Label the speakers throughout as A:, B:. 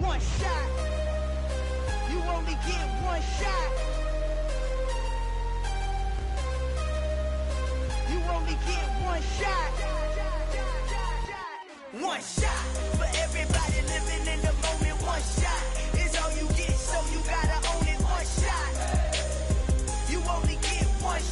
A: one shot. You only get one shot. You only get one shot. One shot for everybody living in the moment. One shot is all you get, so you gotta own it. One shot. You only get one shot.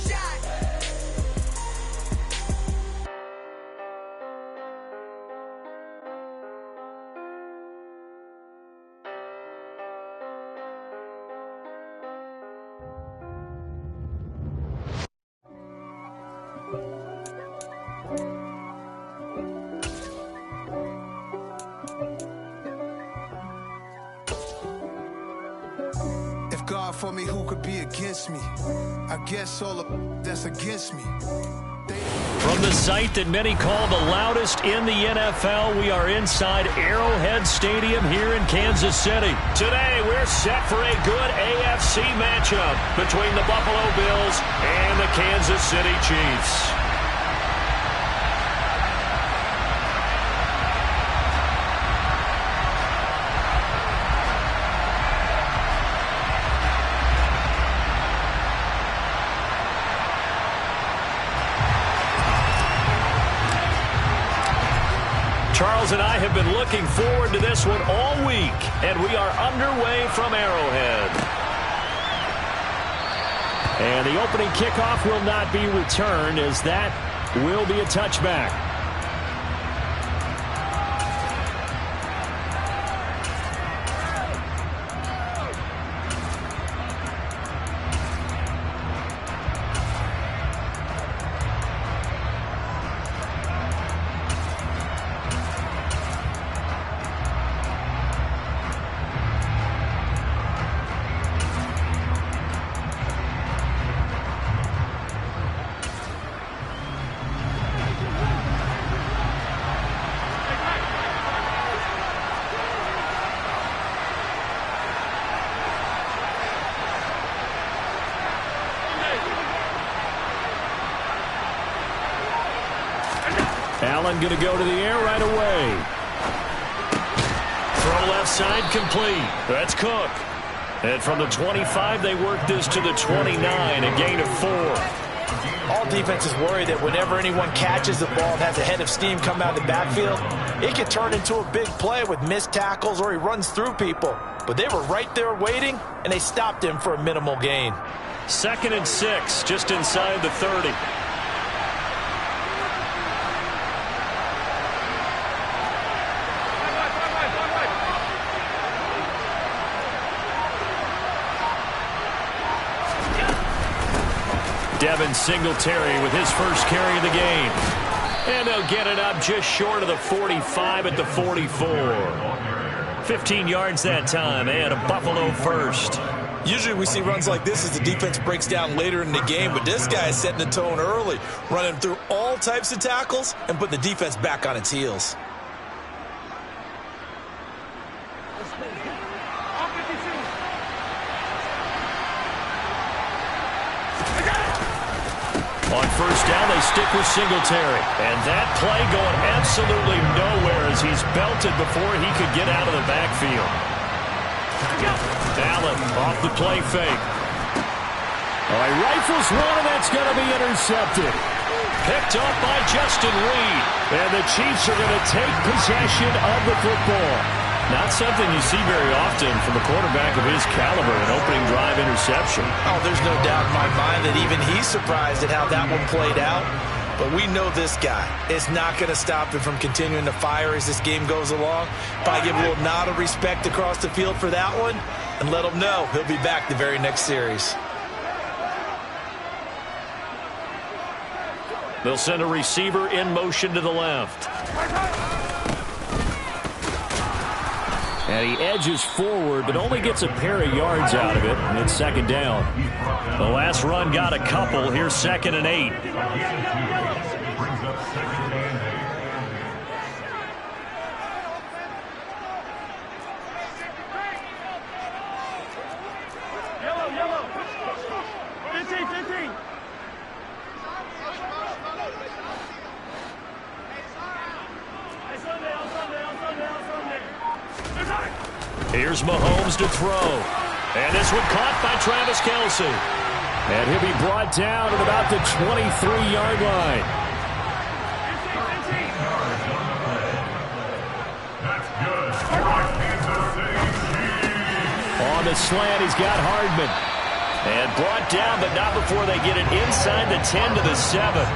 B: God for me, who could be against me? I guess all of that's against me.
C: From the site that many call the loudest in the NFL, we are inside Arrowhead Stadium here in Kansas City. Today, we're set for a good AFC matchup between the Buffalo Bills and the Kansas City Chiefs. Charles and I have been looking forward to this one all week, and we are underway from Arrowhead. And the opening kickoff will not be returned, as that will be a touchback. Allen going to go to the air right away. Throw left side complete. That's Cook. And from the 25, they work this to the 29, a gain of 4.
D: All defenses worry that whenever anyone catches the ball and has a head of steam come out of the backfield, it can turn into a big play with missed tackles or he runs through people. But they were right there waiting, and they stopped him for a minimal gain.
C: 2nd and 6, just inside the 30. Devin Singletary with his first carry of the game. And they'll get it up just short of the 45 at the 44. 15 yards that time, and a Buffalo first.
E: Usually we see runs like this as the defense breaks down later in the game, but this guy is setting the tone early, running through all types of tackles and putting the defense back on its heels.
C: On first down, they stick with Singletary. And that play going absolutely nowhere as he's belted before he could get out of the backfield. Allen off the play fake. Oh, he rifles one, and that's going to be intercepted. Picked up by Justin Reed. And the Chiefs are going to take possession of the football. Not something you see very often from a quarterback of his caliber, an opening drive interception.
D: Oh, there's no doubt in my mind that even he's surprised at how that one played out. But we know this guy is not going to stop him from continuing to fire as this game goes along. Probably give a little nod of respect across the field for that one and let him know he'll be back the very next series.
C: They'll send a receiver in motion to the left. And he edges forward, but only gets a pair of yards out of it, and it's 2nd down. The last run got a couple. Here's 2nd and 8. Here's Mahomes to throw. And this one caught by Travis Kelce. And he'll be brought down at about the 23-yard line. On the slant, he's got Hardman. And brought down, but not before they get it inside the 10 to the 7.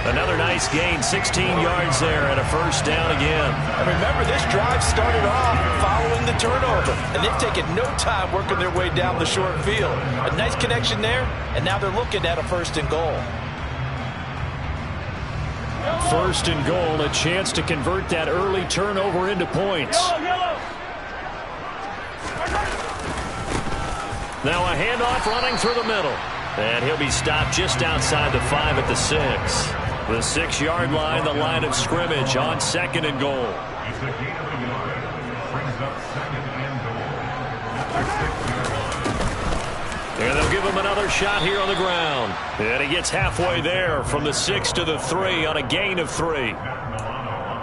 C: Another nice gain, 16 yards there, and a first down again.
D: And remember, this drive started off following the turnover, and they've taken no time working their way down the short field. A nice connection there, and now they're looking at a first and goal.
C: First and goal, a chance to convert that early turnover into points. Now a handoff running through the middle. And he'll be stopped just outside the 5 at the 6. The 6-yard line, the line of scrimmage on second and goal. And they'll give him another shot here on the ground. And he gets halfway there from the 6 to the 3 on a gain of 3.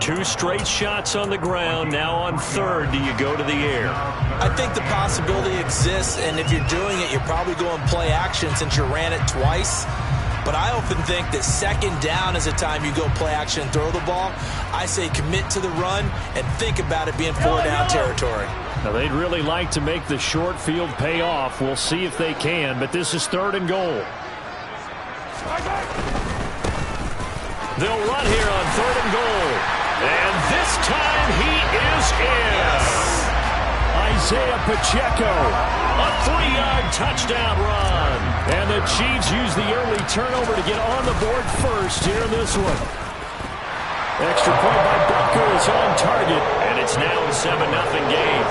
C: 2 straight shots on the ground. Now on third, do you go to the air?
D: I think the possibility exists, and if you're doing it, you're probably going play action since you ran it twice. But I often think that second down is a time you go play action and throw the ball. I say commit to the run and think about it being 4-down territory.
C: Now, they'd really like to make the short field pay off. We'll see if they can, but this is third and goal. They'll run here on third and goal. And this time he is in. Isaiah Pacheco, a 3-yard touchdown run. And the Chiefs use the early turnover to get on the board first here in this one. Extra point by Butker is on target, and it's now a 7-0 game.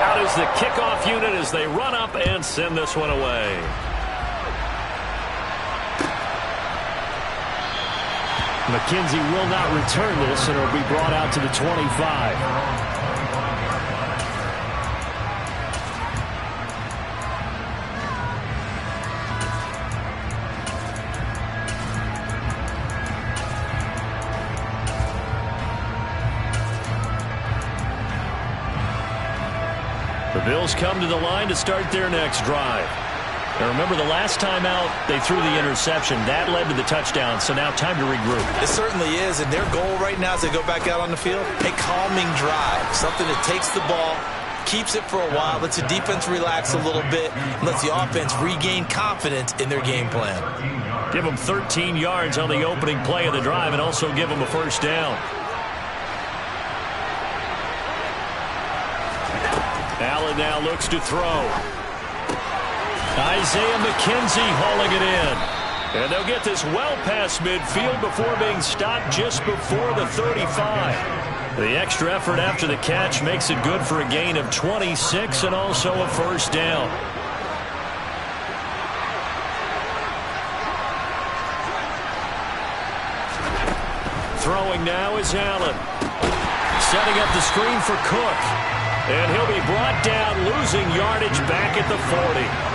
C: Out is the kickoff unit as they run up and send this one away. McKenzie will not return this, and it'll be brought out to the 25. The Bills come to the line to start their next drive. Now remember, the last time out, they threw the interception. That led to the touchdown, so now time to regroup.
D: It certainly is, and their goal right now as they go back out on the field, a calming drive, something that takes the ball, keeps it for a while, lets the defense relax a little bit, and lets the offense regain confidence in their game plan.
C: Give them 13 yards on the opening play of the drive and also give them a first down. Allen now looks to throw. Isaiah McKenzie hauling it in. And they'll get this well past midfield before being stopped just before the 35. The extra effort after the catch makes it good for a gain of 26 and also a first down. Throwing now is Allen. Setting up the screen for Cook. And he'll be brought down, losing yardage back at the 40.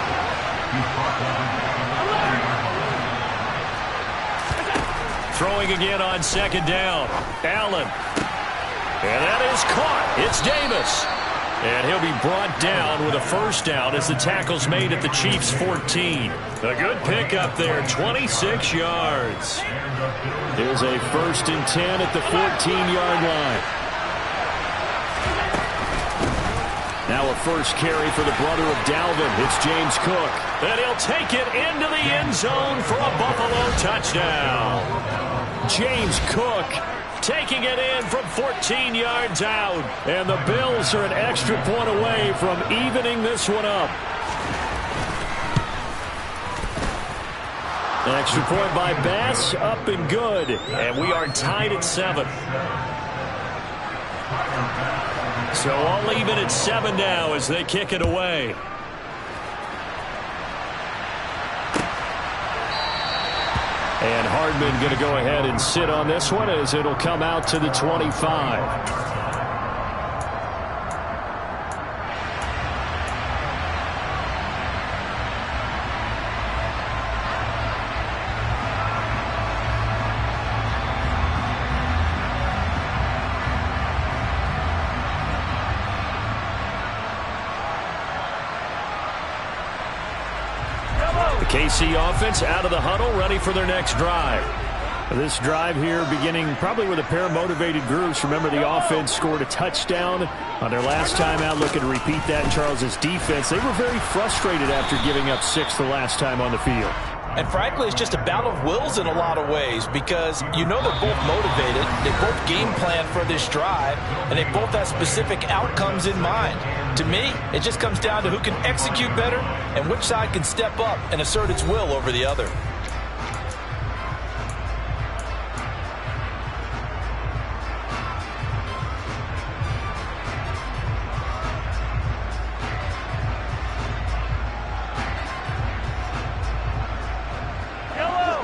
C: Throwing again on second down. Allen. And that is caught. It's Davis. And he'll be brought down with a first down as the tackle's made at the Chiefs' 14. A good pickup there, 26 yards. Here's a 1st and 10 at the 14-yard line. Now a first carry for the brother of Dalvin. It's James Cook. And he'll take it into the end zone for a Buffalo touchdown. James Cook taking it in from 14 yards out. And the Bills are an extra point away from evening this one up. Extra point by Bass, up and good. And we are tied at 7. So all even at 7 now as they kick it away. And Hardman going to go ahead and sit on this one as it'll come out to the 25. KC offense out of the huddle, ready for their next drive. This drive here beginning probably with a pair of motivated groups. Remember, the offense scored a touchdown on their last time out, looking to repeat that in Charles's defense. They were very frustrated after giving up 6 the last time on the field.
D: And frankly, it's just a battle of wills in a lot of ways because you know they're both motivated, they both game plan for this drive, and they both have specific outcomes in mind. To me, it just comes down to who can execute better and which side can step up and assert its will over the other.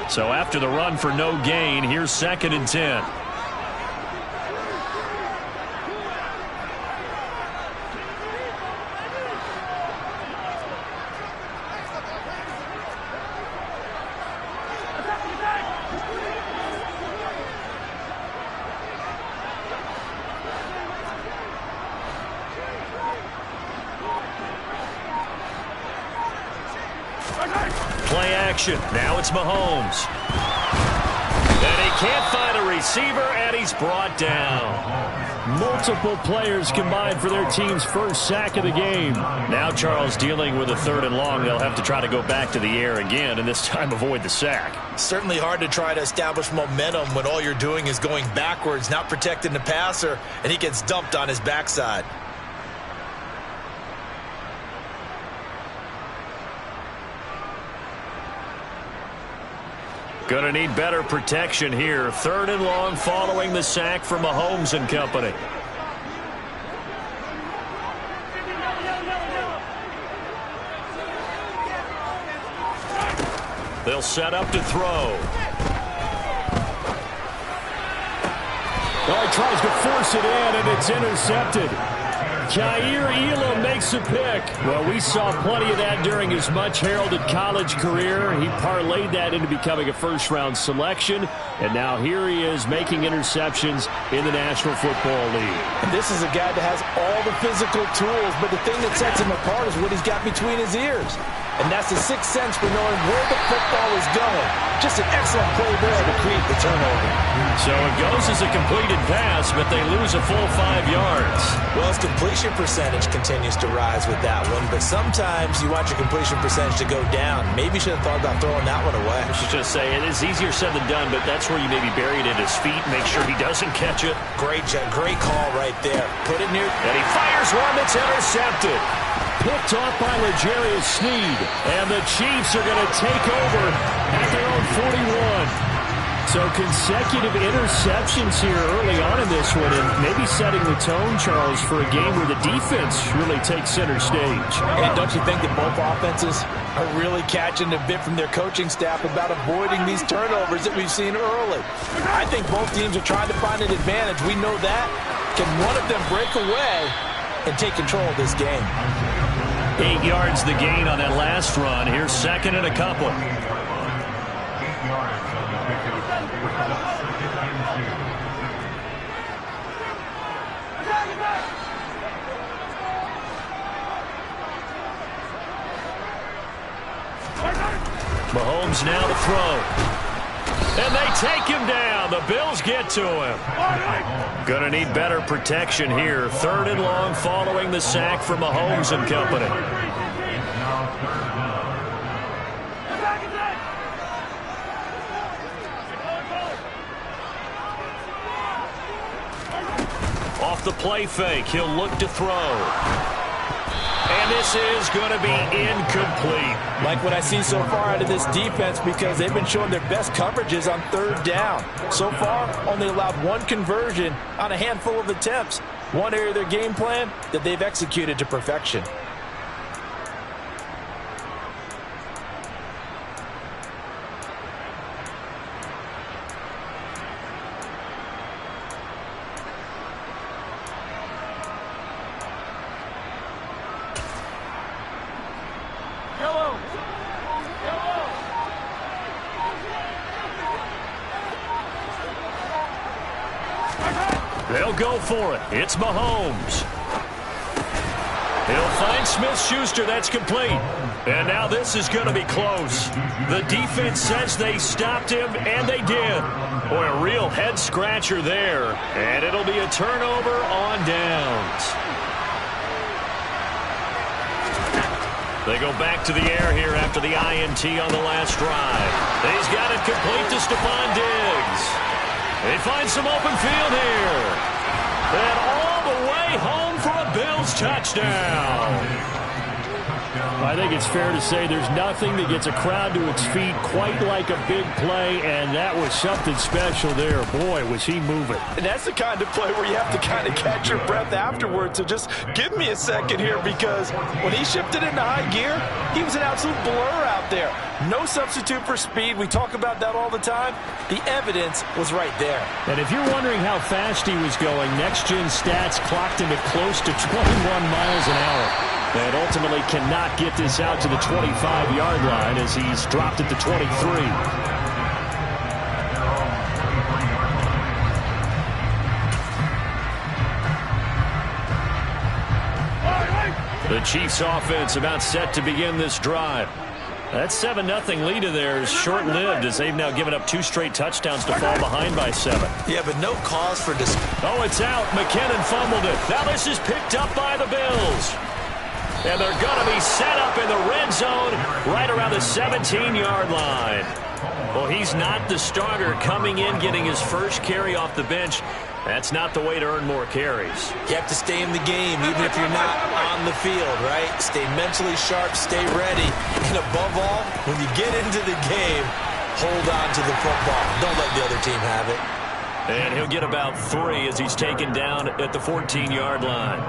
C: So after the run for no gain, here's 2nd and 10. Play action. Now it's Mahomes. And he can't find a receiver, and he's brought down. Multiple players combined for their team's first sack of the game. Now Charles dealing with a 3rd and long. They'll have to try to go back to the air again, and this time avoid the sack.
D: Certainly hard to try to establish momentum when all you're doing is going backwards, not protecting the passer, and he gets dumped on his backside.
C: Gonna need better protection here. 3rd and long following the sack from Mahomes and company. They'll set up to throw. Oh, he tries to force it in, and it's intercepted. Kaiir Elam makes a pick. Well, we saw plenty of that during his much-heralded college career. He parlayed that into becoming a first-round selection, and now here he is making interceptions in the National Football League.
D: And this is a guy that has all the physical tools, but the thing that sets him apart is what he's got between his ears. And that's the sixth sense for knowing where the football is going. Just an excellent play there to create the turnover.
C: So it goes as a completed pass, but they lose a full 5 yards.
D: Well, his completion percentage continues to rise with that one, but sometimes you want your completion percentage to go down. Maybe you should have thought about throwing that one away.
C: I should just say it is easier said than done, but that's where you maybe bury it at his feet, make sure he doesn't catch it.
D: Great call right there. Put it near.
C: And he fires one that's intercepted. Picked off by L'Jarius Sneed. And the Chiefs are going to take over at their own 41. So consecutive interceptions here early on in this one, and maybe setting the tone, Charles, for a game where the defense really takes center stage.
D: And don't you think that both offenses are really catching a bit from their coaching staff about avoiding these turnovers that we've seen early? I think both teams are trying to find an advantage. We know that. Can one of them break away and take control of this game?
C: 8 yards the gain on that last run. Here's 2nd and a couple. Mahomes now to throw. And they take him down. The Bills get to him. Gonna need better protection here. 3rd and long following the sack from Mahomes and company. Off the play fake, he'll look to throw. And this is going to be incomplete.
D: Like what I see so far out of this defense, because they've been showing their best coverages on 3rd down. So far, only allowed one conversion on a handful of attempts. One area of their game plan that they've executed to perfection.
C: They'll go for it. It's Mahomes. He'll find Smith-Schuster. That's complete. And now this is going to be close. The defense says they stopped him, and they did. Boy, a real head-scratcher there. And it'll be a turnover on downs. They go back to the air here after the INT on the last drive. He's got it complete to Stephon Diggs. They find some open field here. And all the way home for a Bills touchdown. I think it's fair to say there's nothing that gets a crowd to its feet quite like a big play, and that was something special there. Boy, was he moving.
D: And that's the kind of play where you have to kind of catch your breath afterwards. So just give me a second here, because when he shifted into high gear, he was an absolute blur out there. No substitute for speed. We talk about that all the time. The evidence was right there.
C: And if you're wondering how fast he was going, Next Gen Stats clocked him at close to 21 miles an hour. And ultimately cannot get this out to the 25-yard line as he's dropped at the 23. The Chiefs offense about set to begin this drive. That 7-0 lead of theirs short-lived as they've now given up 2 straight touchdowns to fall behind by 7.
D: Yeah, but no cause for this.
C: Oh, it's out. McKinnon fumbled it. Now this is picked up by the Bills. And they're going to be set up in the red zone right around the 17-yard line. Well, he's not the starter coming in, getting his first carry off the bench. That's not the way to earn more carries.
D: You have to stay in the game, even if you're not on the field, right? Stay mentally sharp, stay ready. And above all, when you get into the game, hold on to the football. Don't let the other team have it.
C: And he'll get about 3 as he's taken down at the 14-yard line.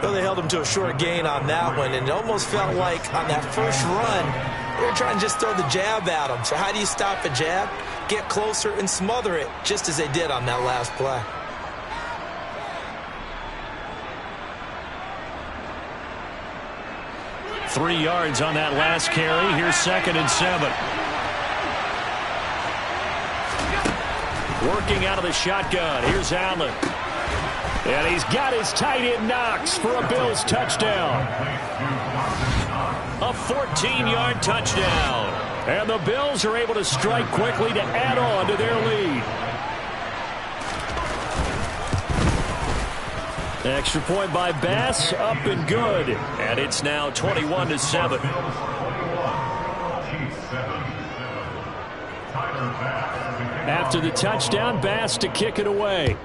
D: Well, they held him to a short gain on that one, and it almost felt like on that first run, they were trying to just throw the jab at him. So how do you stop a jab? Get closer and smother it, just as they did on that last play.
C: Three yards on that last carry. Here's 2nd and 7. Working out of the shotgun. Here's Allen. And he's got his tight end Knox for a Bills touchdown. A 14-yard touchdown. And the Bills are able to strike quickly to add on to their lead. Extra point by Bass, up and good. And it's now 21-7. After the touchdown, Bass to kick it away.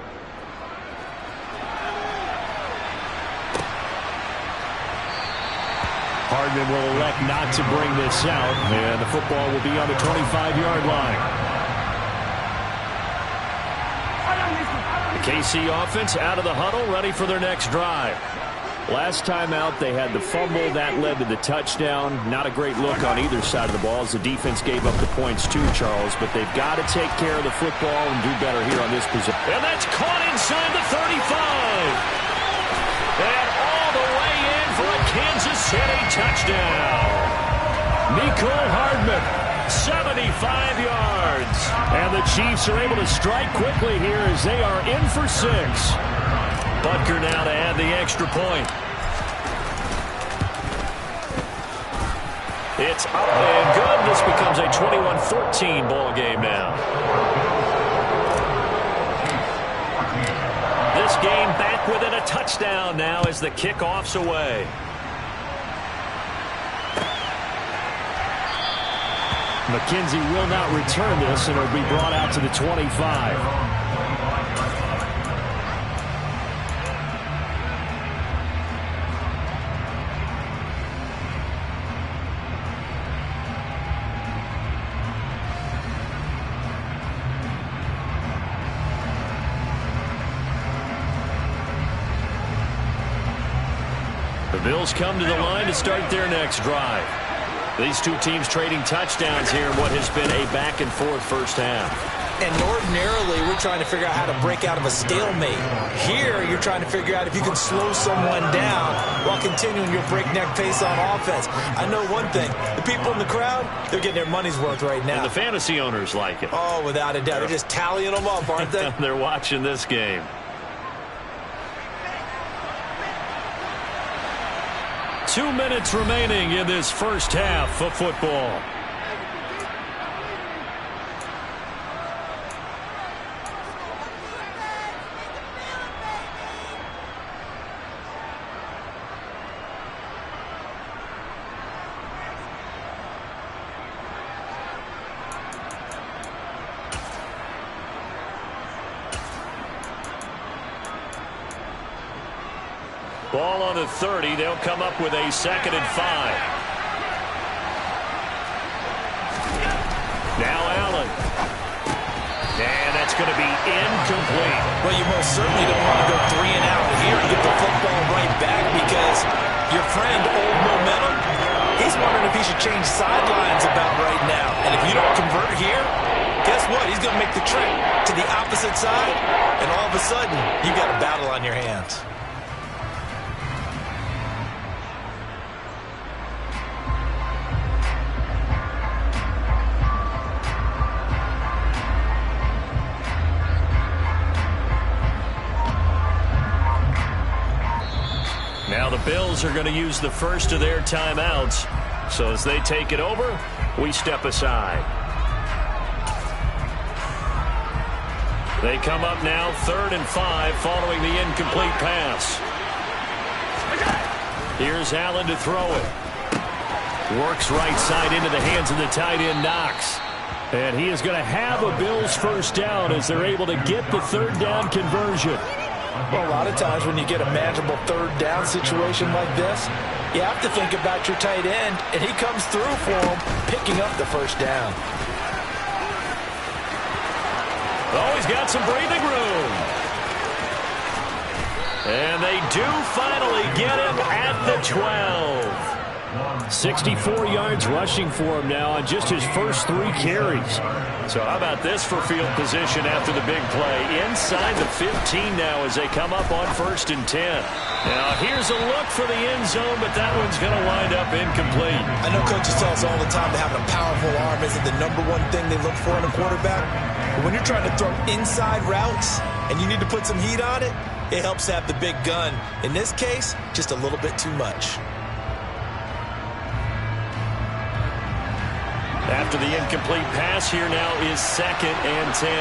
C: Hardman will elect not to bring this out, and the football will be on the 25-yard line. The KC offense out of the huddle, ready for their next drive. Last time out, they had the fumble. That led to the touchdown. Not a great look on either side of the ball as the defense gave up the points too, Charles. But they've got to take care of the football and do better here on this position. And that's caught inside the 35. And all the way in for a Kansas City touchdown. Mecole Hardman, 75 yards. And the Chiefs are able to strike quickly here as they are in for 6. Butker now to add the extra point. It's up and good. This becomes a 21-14 ball game now. This game back within a touchdown now as the kickoff's away. McKenzie will not return this, and it'll be brought out to the 25. The Bills come to the line to start their next drive. These two teams trading touchdowns here in what has been a back-and-forth first half.
D: And ordinarily, we're trying to figure out how to break out of a stalemate. Here, you're trying to figure out if you can slow someone down while continuing your breakneck pace on offense. I know one thing. The people in the crowd, they're getting their money's worth right now.
C: And the fantasy owners like it.
D: Oh, without a doubt. They're just tallying them up, aren't they?
C: They're watching this game. 2 minutes remaining in this first half of football. Ball on the 30. They'll come up with a 2nd and 5. Now Allen. And that's going to be incomplete.
D: Well, you most certainly don't want to go 3 and out here and get the football right back because your friend, Old Momentum, he's wondering if he should change sidelines about right now. And if you don't convert here, guess what? He's going to make the trip to the opposite side, and all of a sudden, you've got a battle on your hands.
C: Now the Bills are going to use the first of their timeouts. So as they take it over, we step aside. They come up now 3rd and 5 following the incomplete pass. Here's Allen to throw it. Works right side into the hands of the tight end Knox. And he is going to have a Bills first down as they're able to get the 3rd down conversion.
D: Well, a lot of times when you get a manageable 3rd down situation like this, you have to think about your tight end, and he comes through for him, picking up the first down.
C: Oh, he's got some breathing room. And they do finally get him at the 12. 64 yards rushing for him now on just his first 3 carries. So how about this for field position after the big play? Inside the 15 now as they come up on 1st and 10. Now here's a look for the end zone, but that one's going to wind up incomplete.
D: I know coaches tell us all the time that having a powerful arm isn't the #1 thing they look for in a quarterback. But when you're trying to throw inside routes and you need to put some heat on it, it helps have the big gun. In this case, just a little bit too much.
C: After the incomplete pass, here now is 2nd and 10.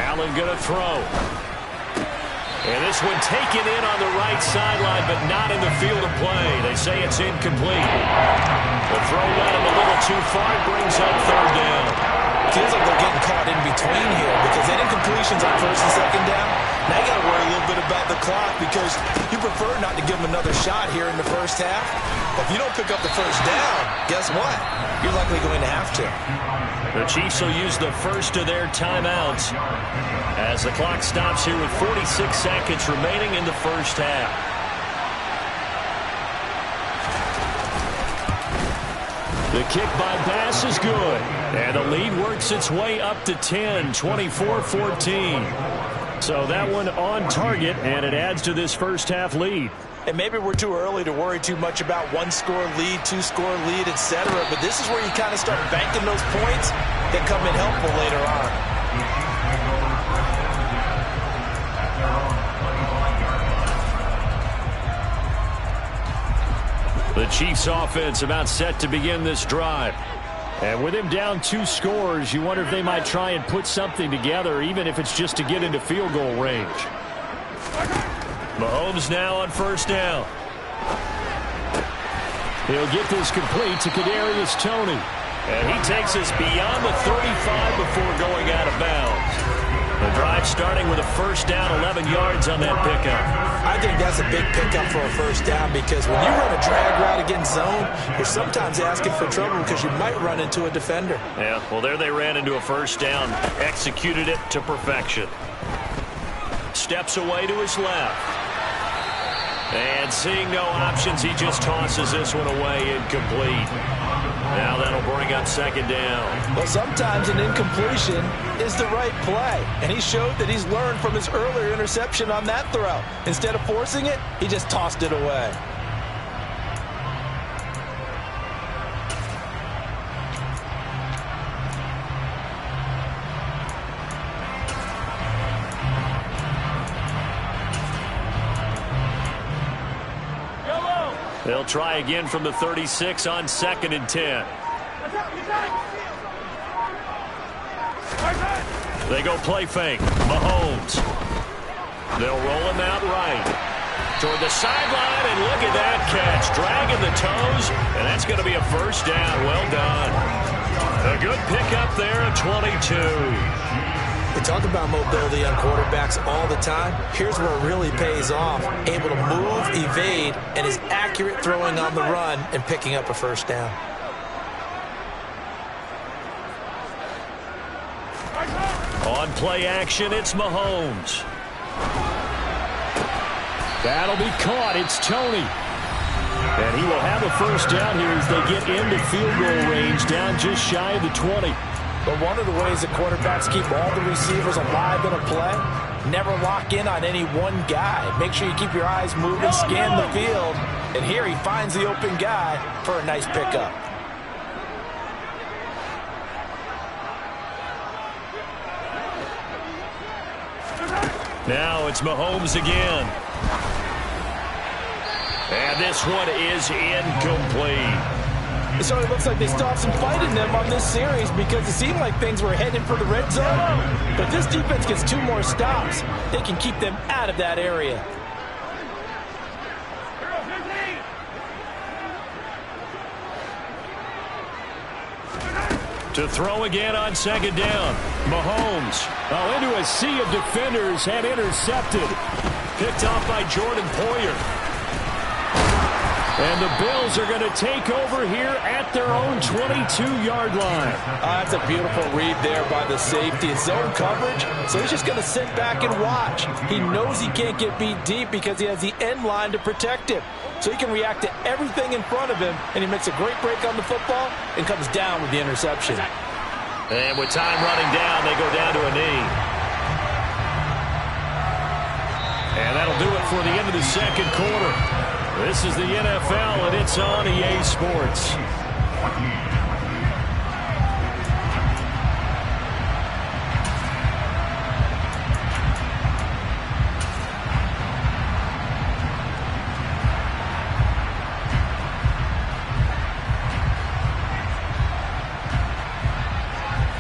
C: Allen going to throw. And this one taken in on the right sideline, but not in the field of play. They say it's incomplete. The throw led him a little too far, brings up 3rd down.
D: Feels like they're getting caught in between here because that incompletion's on 1st and 2nd down. Now you got to worry a little bit about the clock because you prefer not to give them another shot here in the first half. But if you don't pick up the first down, guess what? You're likely going to have to.
C: The Chiefs will use the first of their timeouts as the clock stops here with 46 seconds remaining in the first half. The kick by Bass is good. And the lead works its way up to 10, 24-14. So that one on target, and it adds to this first half lead.
D: And maybe we're too early to worry too much about 1-score lead, 2-score lead, etc. But this is where you kind of start banking those points that come in helpful later on.
C: The Chiefs offense about set to begin this drive. And with him down 2 scores, you wonder if they might try and put something together, even if it's just to get into field goal range. Mahomes now on 1st down. He'll get this complete to Kadarius Toney. And he takes us beyond the 35 before going out of bounds. The drive starting with a 1st down, 11 yards on that pickup.
D: I think that's a big pickup for a 1st down because when you run a drag route against zone, you're sometimes asking for trouble because you might run into a defender.
C: Yeah, well, there they ran into a 1st down, executed it to perfection. Steps away to his left. And seeing no options, he just tosses this one away, incomplete. Now that'll bring up 2nd down.
D: Well, sometimes an incompletion is the right play. And he showed that he's learned from his earlier interception on that throw. Instead of forcing it, he just tossed it away.
C: They'll try again from the 36 on 2nd and 10. They go play fake. Mahomes. They'll roll him out right. Toward the sideline, and look at that catch. Dragging the toes, and that's going to be a first down. Well done. A good pickup there at 22.
D: We talk about mobility on quarterbacks all the time. Here's where it really pays off. Able to move, evade, and is accurate throwing on the run and picking up a first down.
C: On play action, it's Mahomes. That'll be caught. It's Tony. And he will have a first down here as they get into field goal range, down just shy of the 20.
D: But one of the ways that quarterbacks keep all the receivers alive in a play, never lock in on any one guy. Make sure you keep your eyes moving, scan the field. And here he finds the open guy for a nice pickup.
C: Now it's Mahomes again. And this one is incomplete.
D: So it looks like they still have some fight in them on this series because it seemed like things were heading for the red zone. But if this defense gets 2 more stops, they can keep them out of that area.
C: To throw again on 2nd down. Mahomes into a sea of defenders and intercepted. Picked off by Jordan Poyer. And the Bills are going to take over here at their own 22-yard line.
D: That's a beautiful read there by the safety. It's zone coverage, so he's just going to sit back and watch. He knows he can't get beat deep because he has the end line to protect him. So he can react to everything in front of him, and he makes a great break on the football and comes down with the interception.
C: And with time running down, they go down to a knee. And that'll do it for the end of the second quarter. This is the NFL, and it's on EA Sports.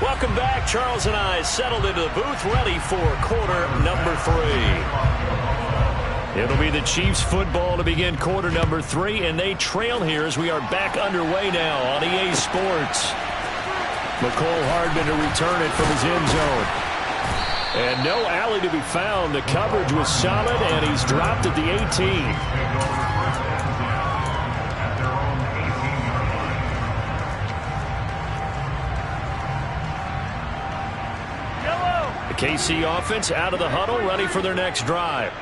C: Welcome back. Charles and I settled into the booth, ready for quarter number 3. It'll be the Chiefs football to begin quarter number 3, and they trail here as we are back underway now on EA Sports. Mecole Hardman to return it from his end zone. And no alley to be found. The coverage was solid, and he's dropped at the 18. KC offense out of the huddle, ready for their next drive.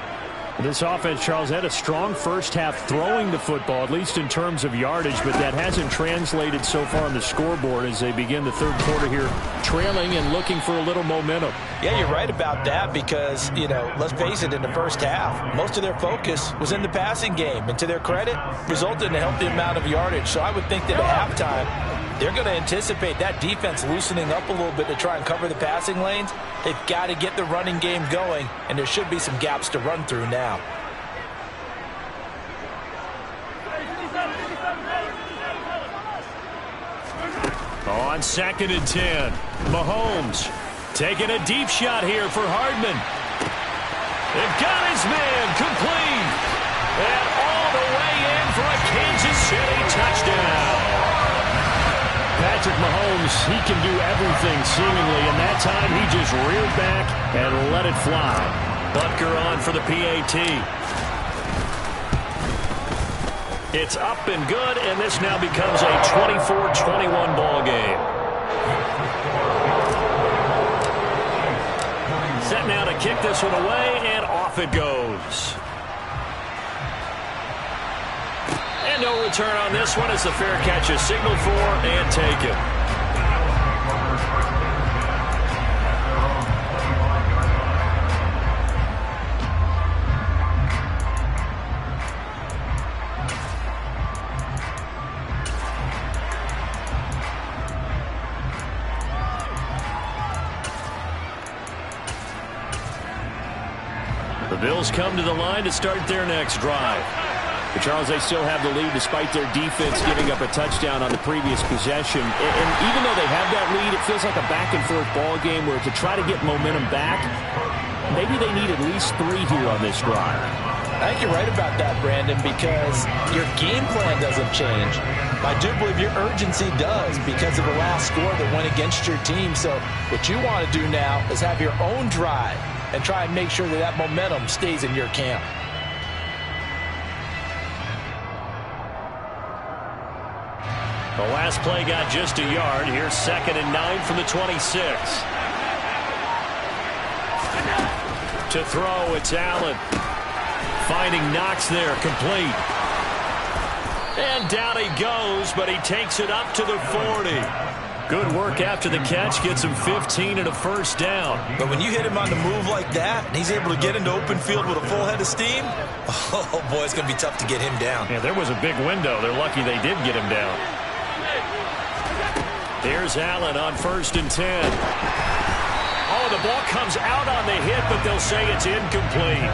C: This offense, Charles, had a strong first half throwing the football, at least in terms of yardage, but that hasn't translated so far on the scoreboard as they begin the third quarter here, trailing and looking for a little momentum.
D: Yeah, you're right about that because, let's face it, in the first half, most of their focus was in the passing game, and to their credit, resulted in a healthy amount of yardage. So I would think that at halftime, they're going to anticipate that defense loosening up a little bit to try and cover the passing lanes. They've got to get the running game going, and there should be some gaps to run through now.
C: On 2nd and 10, Mahomes taking a deep shot here for Hardman. They've got his man complete. And all the way in for a Kansas City touchdown. Patrick Mahomes, he can do everything seemingly, and that time he just reared back and let it fly. Butker on for the PAT. It's up and good, and this now becomes a 24-21 ball game. Set now to kick this one away, and off it goes. And no return on this one as the fair catch is signaled for and taken. The Bills come to the line to start their next drive. But Charles, they still have the lead despite their defense giving up a touchdown on the previous possession. And even though they have that lead, it feels like a back-and-forth ball game where to try to get momentum back, maybe they need at least 3 here on this drive.
D: I think you're right about that, Brandon, because your game plan doesn't change. I do believe your urgency does because of the last score that went against your team. So what you want to do now is have your own drive and try and make sure that that momentum stays in your camp.
C: The last play got just a yard. Here's 2nd and 9 from the 26. To throw, it's Allen. Finding Knox there, complete. And down he goes, but he takes it up to the 40. Good work after the catch, gets him 15 and a first down.
D: But when you hit him on the move like that, and he's able to get into open field with a full head of steam, oh boy, it's going to be tough to get him down.
C: Yeah, there was a big window. They're lucky they did get him down. Here's Allen on 1st and 10. Oh, the ball comes out on the hit, but they'll say it's incomplete.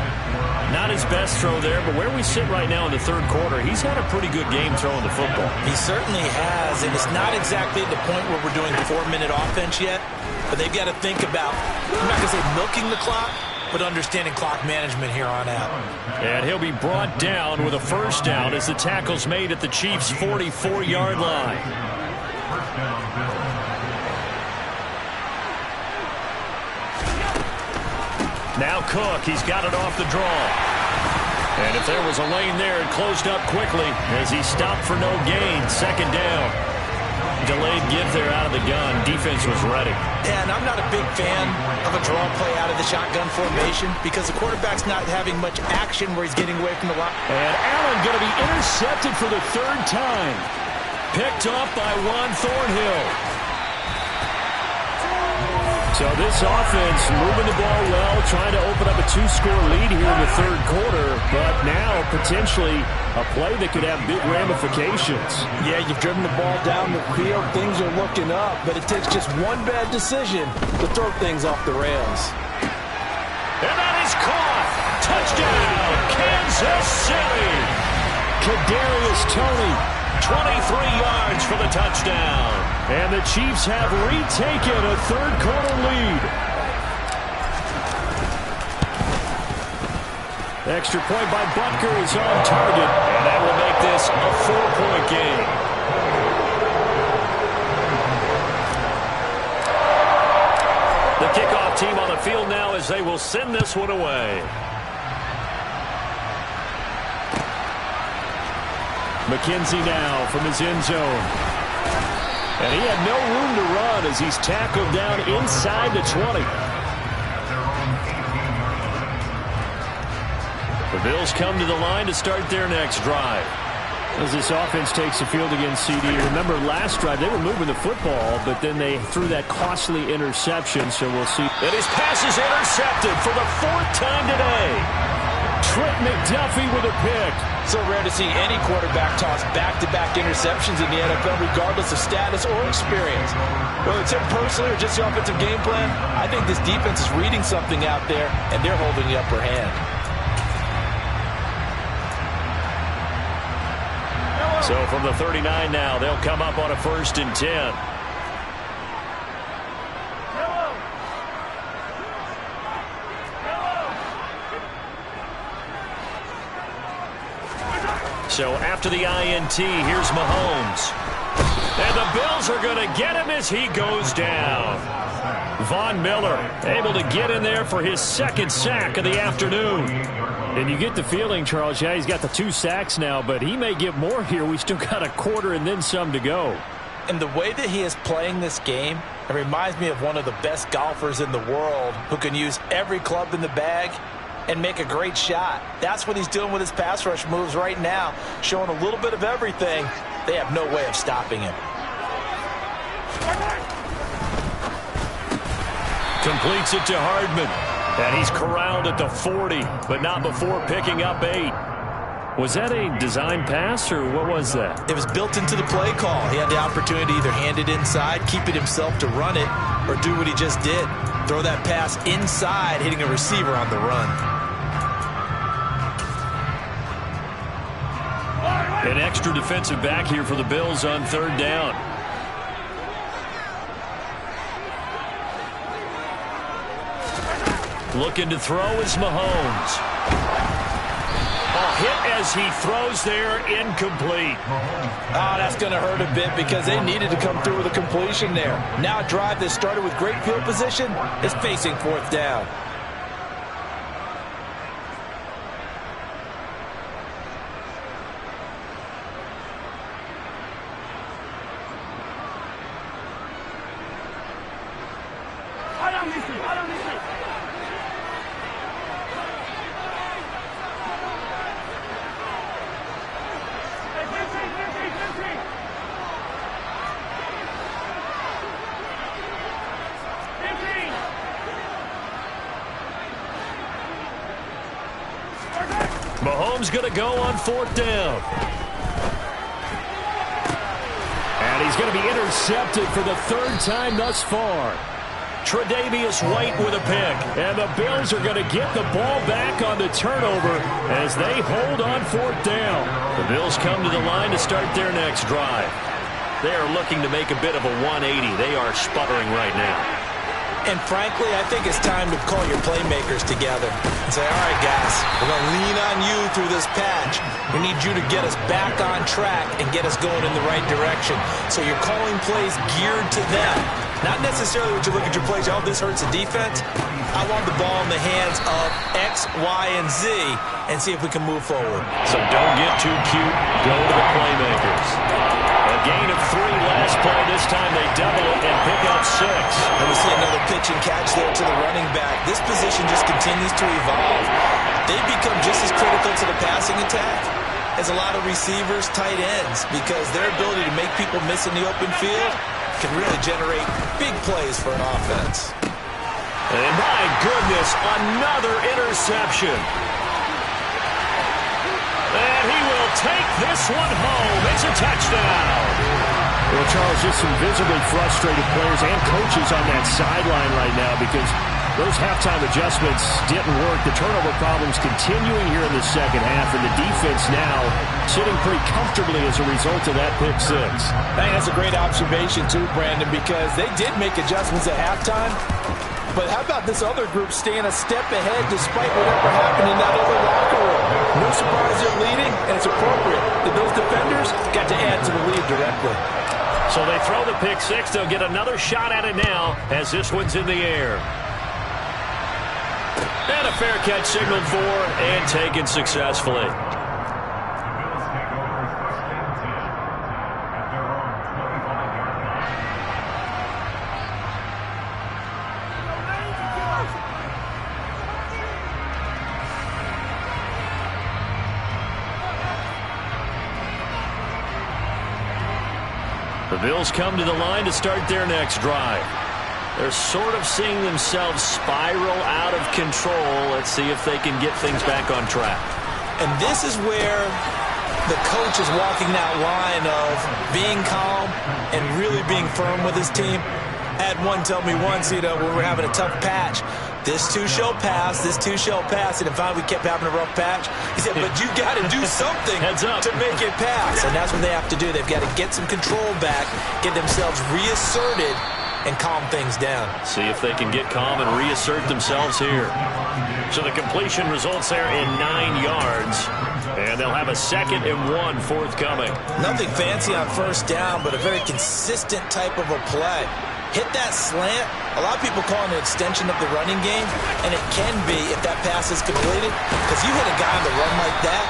C: Not his best throw there, but where we sit right now in the 3rd quarter, he's had a pretty good game throwing the football.
D: He certainly has, and it's not exactly at the point where we're doing 4-minute offense yet, but they've got to think about, I'm not going to say milking the clock, but understanding clock management here on out.
C: And he'll be brought down with a first down as the tackle's made at the Chiefs' 44-yard line. Now Cook, he's got it off the draw. And if there was a lane there, it closed up quickly as he stopped for no gain. 2nd down. Delayed give there out of the gun. Defense was ready.
D: Yeah, and I'm not a big fan of a draw play out of the shotgun formation because the quarterback's not having much action where he's getting away from the line.
C: And Allen going to be intercepted for the 3rd time. Picked off by Juan Thornhill. So this offense moving the ball well, trying to open up a 2-score lead here in the 3rd quarter, but now potentially a play that could have big ramifications.
D: Yeah, you've driven the ball down the field. Things are looking up, but it takes just one bad decision to throw things off the rails.
C: And that is caught. Touchdown, Kansas City. Kadarius Toney, 23 yards for the touchdown. And the Chiefs have retaken a 3rd quarter lead. Extra point by Butker is on target, and that will make this a 4-point game. The kickoff team on the field now as they will send this one away. McKenzie now from his end zone. And he had no room to run as he's tackled down inside the 20. The Bills come to the line to start their next drive. As this offense takes the field against CD. Remember last drive they were moving the football, but then they threw that costly interception, so we'll see. And his pass is intercepted for the 4th time today. Trent McDuffie with a pick.
D: So rare to see any quarterback toss back-to-back interceptions in the NFL, regardless of status or experience. Whether it's him personally or just the offensive game plan, I think this defense is reading something out there, and they're holding the upper hand.
C: So from the 39 now, they'll come up on a 1st and 10. So after the INT, here's Mahomes. And the Bills are going to get him as he goes down. Von Miller able to get in there for his 2nd sack of the afternoon. And you get the feeling, Charles, yeah, he's got the 2 sacks now, but he may get more here. We still got a quarter and then some to go.
D: And the way that he is playing this game, it reminds me of one of the best golfers in the world who can use every club in the bag and make a great shot. That's what he's doing with his pass rush moves right now, showing a little bit of everything. They have no way of stopping him.
C: Completes it to Hardman. And he's corralled at the 40, but not before picking up 8. Was that a design pass, or what was that?
D: It was built into the play call. He had the opportunity to either hand it inside, keep it himself to run it, or do what he just did. Throw that pass inside, hitting a receiver on the run.
C: An extra defensive back here for the Bills on third down. Looking to throw is Mahomes. A hit as he throws there, incomplete.
D: Oh, that's going to hurt a bit because they needed to come through with a completion there. Now a drive that started with great field position is facing fourth down.
C: Mahomes going to go on fourth down. And he's going to be intercepted for the third time thus far. Tre'Davious White with a pick. And the Bills are going to get the ball back on the turnover as they hold on fourth down. The Bills come to the line to start their next drive. They are looking to make a bit of a 180. They are sputtering right now.
D: And frankly, I think it's time to call your playmakers together and say, all right, guys, we're going to lean on you through this patch. We need you to get us back on track and get us going in the right direction. So you're calling plays geared to them. Not necessarily what you look at your plays, oh, this hurts the defense. I want the ball in the hands of X, Y, and Z and see if we can move forward.
C: So don't get too cute. Go to the playmakers. A gain of 3 last play. This time they double it and pick up 6.
D: And we see another pitch and catch there to the running back. This position just continues to evolve. They become just as critical to the passing attack as a lot of receivers, tight ends, because their ability to make people miss in the open field can really generate big plays for an offense.
C: And my goodness, another interception. And he will take this one home. It's a touchdown. Well, Charles, just some visibly frustrated players and coaches on that sideline right now because those halftime adjustments didn't work. The turnover problems continuing here in the second half, and the defense now sitting pretty comfortably as a result of that pick 6.
D: I think that's a great observation, too, Brandon, because they did make adjustments at halftime. But how about this other group staying a step ahead despite whatever happened in that other locker room? No surprise they're leading, and it's appropriate that those defenders got to add to the lead directly.
C: So they throw the pick 6. They'll get another shot at it now as this one's in the air. And a fair catch signaled for and taken successfully. The Bills come to the line to start their next drive. They're sort of seeing themselves spiral out of control. Let's see if they can get things back on track.
D: And this is where the coach is walking that line of being calm and really being firm with his team. I had one tell me once, when we were having a tough patch, this too shall pass, this too shall pass. And finally we kept having a rough patch. He said, but you got to do something to make it pass. And that's what they have to do. They've got to get some control back, get themselves reasserted, and calm things down.
C: See if they can get calm and reassert themselves here. So the completion results there in 9 yards. And they'll have a 2nd and 1 forthcoming.
D: Nothing fancy on first down, but a very consistent type of a play. Hit that slant. A lot of people call it an extension of the running game, and it can be if that pass is completed. Because you hit a guy on the run like that,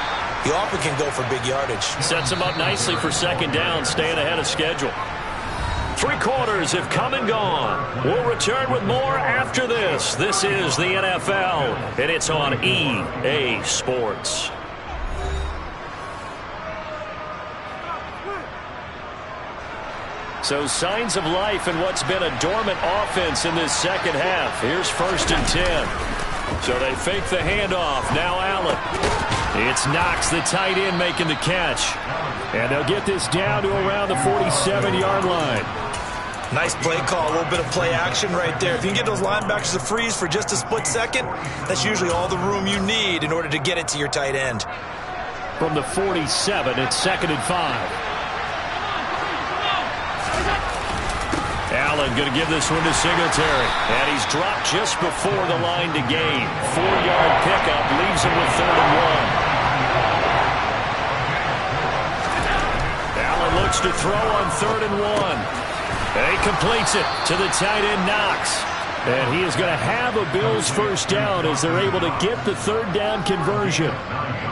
D: he often can go for big yardage.
C: Sets him up nicely for 2nd down, staying ahead of schedule. 3 quarters have come and gone. We'll return with more after this. This is the NFL, and it's on EA Sports. So signs of life in what's been a dormant offense in this second half. Here's 1st and 10. So they fake the handoff. Now Allen. It's Knox, the tight end, making the catch. And they'll get this down to around the 47-yard line.
D: Nice play call, a little bit of play action right there. If you can get those linebackers to freeze for just a split second, that's usually all the room you need in order to get it to your tight end.
C: from the 47. It's 2nd and 5. Allen going to give this one to Singletary. And he's dropped just before the line to gain. 4-yard pickup leaves him with 3rd and 1. Allen looks to throw on 3rd and 1. And he completes it to the tight end, Knox. And he is going to have a Bills first down as they're able to get the 3rd down conversion.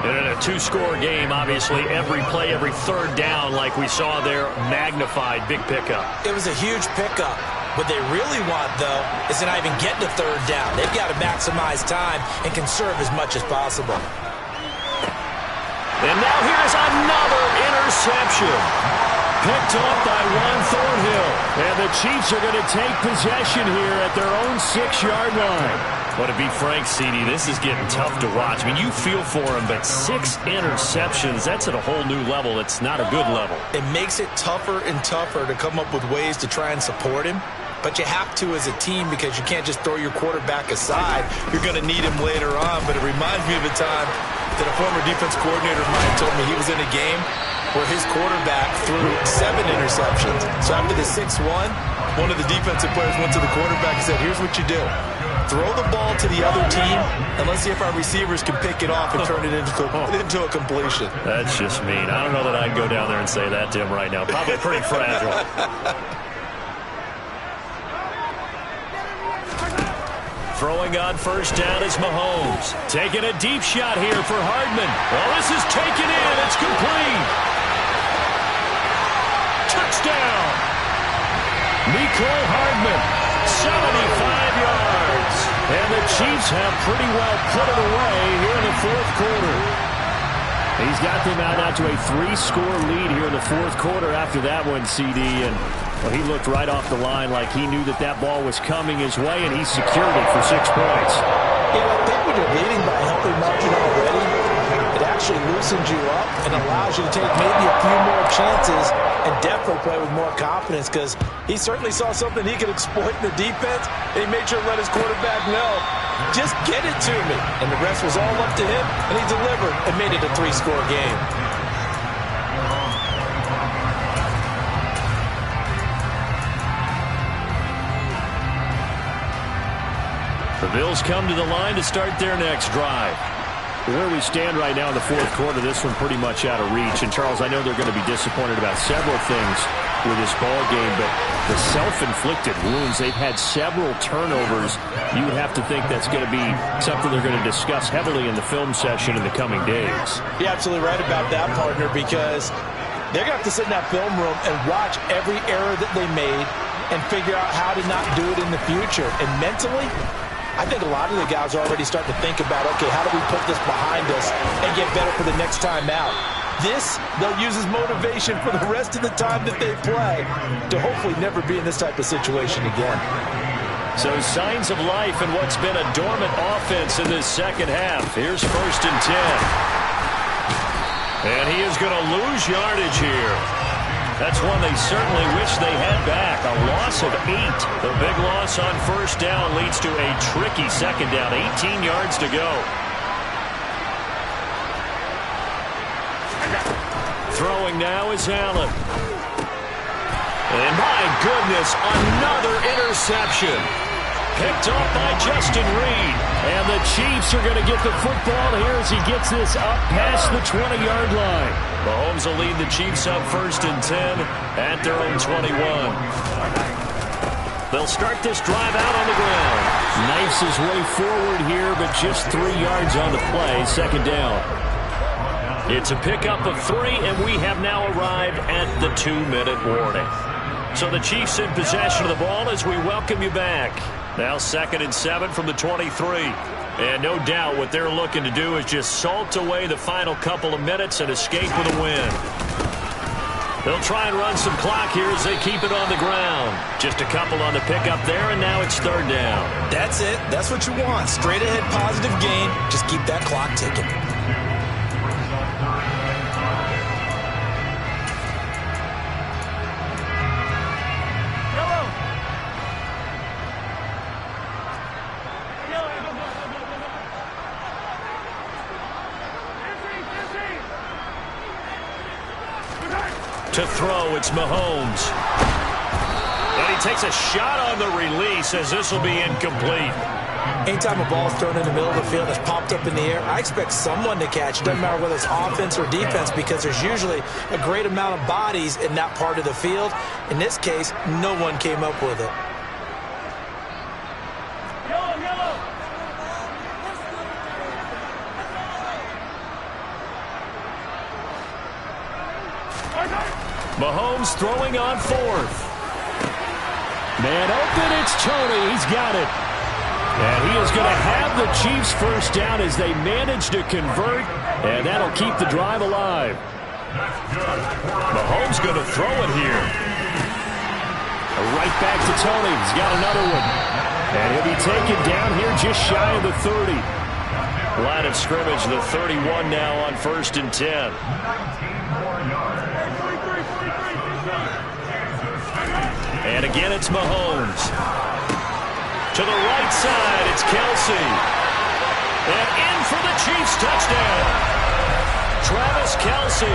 C: And in a 2-score game, obviously, every play, every 3rd down, like we saw there, magnified. Big pickup.
D: It was a huge pickup. What they really want, though, is to not even get to 3rd down. They've got to maximize time and conserve as much as possible.
C: And now here's another interception. Picked off by Juan Thornhill. And the Chiefs are going to take possession here at their own 6-yard line. But to be frank, CD, this is getting tough to watch. I mean, you feel for him, but 6 interceptions, that's at a whole new level. It's not a good level.
D: It makes it tougher and tougher to come up with ways to try and support him. But you have to as a team because you can't just throw your quarterback aside. You're going to need him later on. But it reminds me of a time that a former defense coordinator of mine told me he was in a game where his quarterback threw 7 interceptions. So after the 6-1, one of the defensive players went to the quarterback and said, here's what you do. Throw the ball to the other team, and let's see if our receivers can pick it off and turn it into a completion.
C: That's just mean. I don't know that I'd go down there and say that to him right now. Probably pretty fragile. Throwing on first down is Mahomes. Taking a deep shot here for Hardman. Well, this is taken in. It's complete. Touchdown. Mecole Hardman, 75 yards. And the Chiefs have pretty well put it away here in the 4th quarter. He's got them out now to a 3-score lead here in the 4th quarter after that one, CD. And well, he looked right off the line like he knew that that ball was coming his way, and he secured it for 6 points.
D: Yeah, I think when you're leading by a healthy margin already, it actually loosens you up and allows you to take maybe a few more chances and definitely play with more confidence because he certainly saw something he could exploit in the defense, and he made sure to let his quarterback know, just get it to me. And the rest was all up to him, and he delivered and made it a 3-score game.
C: The Bills come to the line to start their next drive. Where we stand right now in the 4th quarter, this one pretty much out of reach. And, Charles, I know they're going to be disappointed about several things with this ball game, but the self-inflicted wounds, they've had several turnovers. You would have to think that's going to be something they're going to discuss heavily in the film session in the coming days.
D: You're absolutely right about that, partner, because they're going to have to sit in that film room and watch every error that they made and figure out how to not do it in the future. And mentally, I think a lot of the guys are already starting to think about, okay, how do we put this behind us and get better for the next time out? This, they'll use as motivation for the rest of the time that they play to hopefully never be in this type of situation again.
C: So signs of life in what's been a dormant offense in this second half. Here's 1st and 10. And he is going to lose yardage here. That's one they certainly wish they had back. A loss of 8. The big loss on first down leads to a tricky second down. 18 yards to go. Throwing now is Allen. And my goodness, another interception. Picked off by Justin Reed. And the Chiefs are going to get the football here as he gets this up past the 20-yard line. Mahomes will lead the Chiefs up 1st and 10 at their own 21. They'll start this drive out on the ground. Knifes his way forward here, but just 3 yards on the play. 2nd down. It's a pickup of 3, and we have now arrived at the 2-minute warning. So the Chiefs in possession of the ball as we welcome you back. Now 2nd and 7 from the 23. And no doubt what they're looking to do is just salt away the final couple of minutes and escape with a win. They'll try and run some clock here as they keep it on the ground. Just a couple on the pickup there, and now it's 3rd down.
D: That's it. That's what you want. Straight ahead positive gain. Just keep that clock ticking.
C: To throw, it's Mahomes. And he takes a shot on the release as this will be incomplete.
D: Anytime a ball is thrown in the middle of the field that's popped up in the air, I expect someone to catch. It doesn't matter whether it's offense or defense because there's usually a great amount of bodies in that part of the field. In this case, no one came up with it.
C: Mahomes throwing on fourth. Man open, it's Tony. He's got it. And he is going to have the Chiefs first down as they manage to convert, and that'll keep the drive alive. Mahomes going to throw it here. Right back to Tony. He's got another one. And he'll be taken down here just shy of the 30. Line of scrimmage, the 31 now on 1st and 10. And again, it's Mahomes. To the right side, it's Kelce. And in for the Chiefs touchdown. Travis Kelce,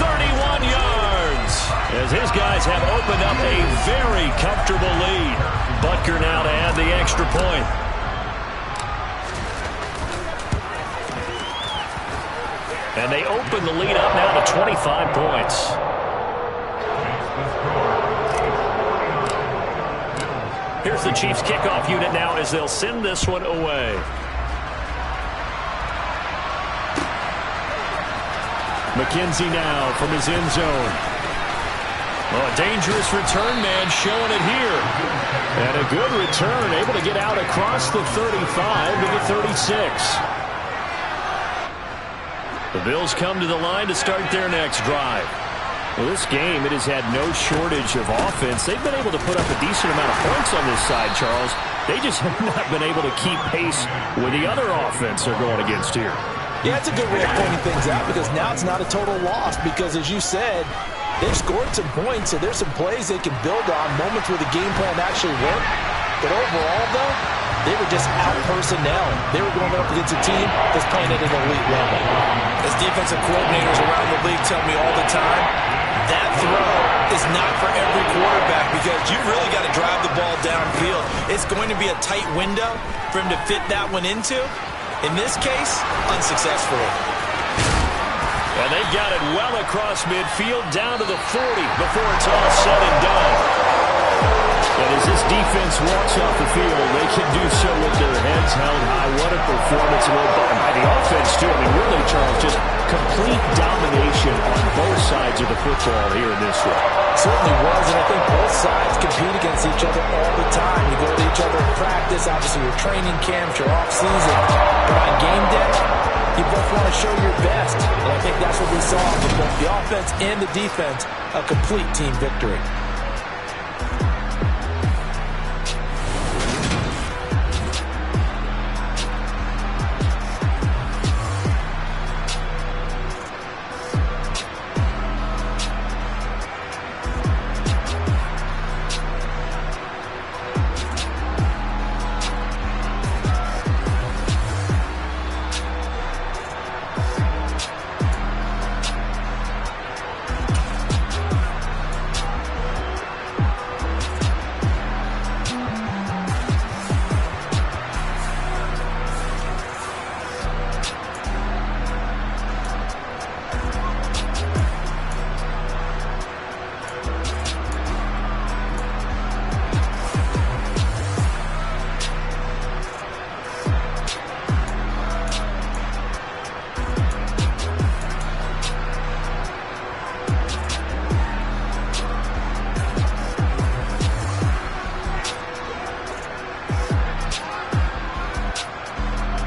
C: 31 yards. As his guys have opened up a very comfortable lead. Butker now to add the extra point. And they open the lead up now to 25 points. Here's the Chiefs kickoff unit now as they'll send this one away. McKenzie now from his end zone. Oh, a dangerous return man showing it here. And a good return, able to get out across the 35 to the 36. The Bills come to the line to start their next drive. Well, this game, it has had no shortage of offense. They've been able to put up a decent amount of points on this side, Charles. They just have not been able to keep pace with the other offense they're going against here.
D: Yeah, it's a good way of pointing things out because now it's not a total loss because, as you said, they've scored some points, so there's some plays they can build on, moments where the game plan actually worked. But overall, though, they were just out-personnel. They were going up against a team that's playing at an elite level.
E: As defensive coordinators around the league tell me all the time, that throw is not for every quarterback because you really got to drive the ball downfield. It's going to be a tight window for him to fit that one into. In this case, unsuccessfully.
C: And they've got it well across midfield down to the 40 before it's all said and done. And as this defense walks off the field, they can do so with their heads held high. What a performance by the offense, too. I mean, really, Charles, just complete domination on both sides of the football here in this one.
D: Certainly was, and I think both sides compete against each other all the time. You go to each other in practice, obviously your training camps, your off-season. But on game day, you both want to show your best. And I think that's what we saw from both the offense and the defense, a complete team victory.